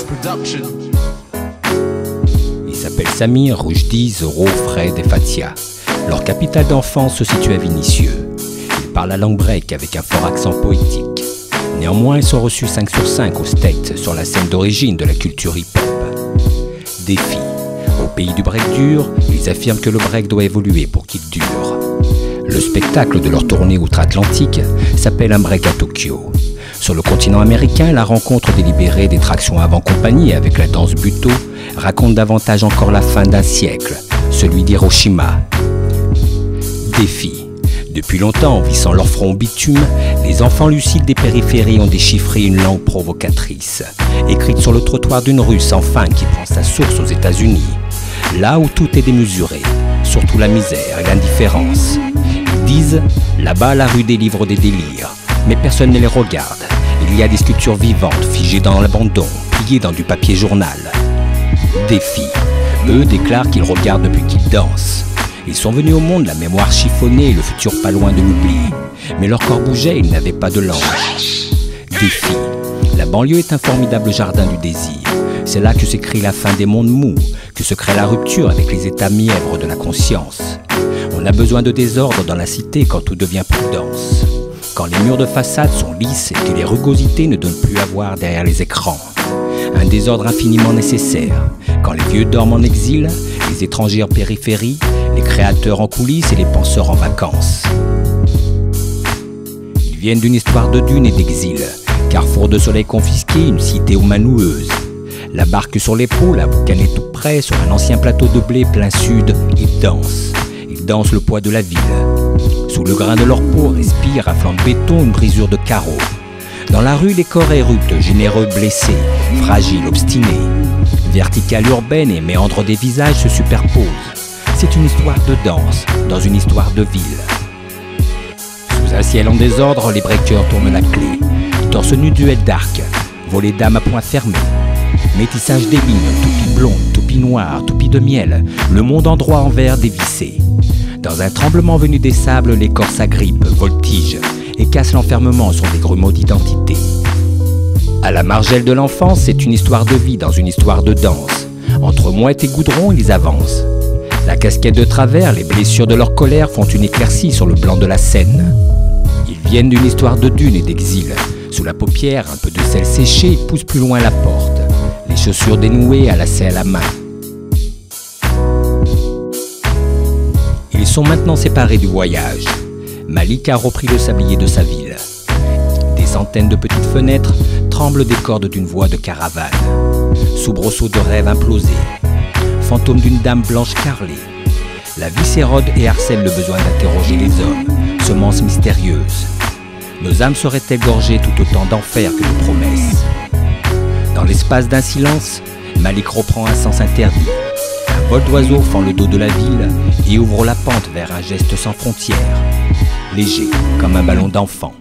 Production. Ils s'appellent Samir, Roujdi, Zoro, Fred et Fatia. Leur capitale d'enfance se situe à Vénissieux. Ils parlent la langue break avec un fort accent poétique. Néanmoins, ils sont reçus 5 sur 5 aux States sur la scène d'origine de la culture hip-hop. Défi. Au pays du break dur, ils affirment que le break doit évoluer pour qu'il dure. Le spectacle de leur tournée outre-Atlantique s'appelle un break à Tokyo. Sur le continent américain, la rencontre délibérée des tractions avant compagnie avec la danse buto raconte davantage encore la fin d'un siècle, celui d'Hiroshima. Défi. Depuis longtemps, vissant leur front au bitume, les enfants lucides des périphéries ont déchiffré une langue provocatrice, écrite sur le trottoir d'une rue sans fin qui prend sa source aux États-Unis, là où tout est démesuré, surtout la misère et l'indifférence. Ils disent, là-bas la rue délivre des délires, mais personne ne les regarde. Il y a des sculptures vivantes, figées dans l'abandon, pliées dans du papier journal. Défi. Eux déclarent qu'ils regardent depuis qu'ils dansent. Ils sont venus au monde la mémoire chiffonnée et le futur pas loin de l'oubli. Mais leur corps bougeait, ils n'avaient pas de langue. Défi. La banlieue est un formidable jardin du désir. C'est là que s'écrit la fin des mondes mous, que se crée la rupture avec les états mièvres de la conscience. On a besoin de désordre dans la cité quand tout devient prudence. Quand les murs de façade sont lisses et que les rugosités ne donnent plus à voir derrière les écrans. Un désordre infiniment nécessaire. Quand les vieux dorment en exil, les étrangers en périphérie, les créateurs en coulisses et les penseurs en vacances. Ils viennent d'une histoire de dunes et d'exil. Carrefour de soleil confisqué, une cité oumanoueuse. La barque sur l'épaule, à boucaner tout près, sur un ancien plateau de blé plein sud, ils dansent. Ils dansent le poids de la ville. Sous le grain de leur peau respire à flanc de béton une brisure de carreaux. Dans la rue, les corps éructent, généreux blessés, fragiles, obstinés. Verticale urbaine et méandres des visages se superposent. C'est une histoire de danse, dans une histoire de ville. Sous un ciel en désordre, les breakers tournent la clé. Torse nu duel d'arc, volée d'âme à poing fermé. Métissage des lignes, toupie blonde, toupie noire, toupie de miel. Le monde en droit envers dévissé. Dans un tremblement venu des sables, les corps s'agrippent, voltigent et cassent l'enfermement sur des grumeaux d'identité. À la margelle de l'enfance, c'est une histoire de vie dans une histoire de danse. Entre mouette et goudron, ils avancent. La casquette de travers, les blessures de leur colère font une éclaircie sur le blanc de la Seine. Ils viennent d'une histoire de dunes et d'exil. Sous la paupière, un peu de sel séché, ils poussent plus loin la porte. Les chaussures dénouées, à lacets à la main. Ils sont maintenant séparés du voyage. Malik a repris le sablier de sa ville. Des centaines de petites fenêtres tremblent des cordes d'une voie de caravane. Soubresaut de rêves implosés. Fantôme d'une dame blanche carrelée. La vie s'érode et harcèle le besoin d'interroger les hommes. Semence mystérieuse. Nos âmes seraient-elles gorgées tout autant d'enfer que de promesses? Dans l'espace d'un silence, Malik reprend un sens interdit. Un vol d'oiseau fend le dos de la ville et ouvre la pente vers un geste sans frontières, léger comme un ballon d'enfant.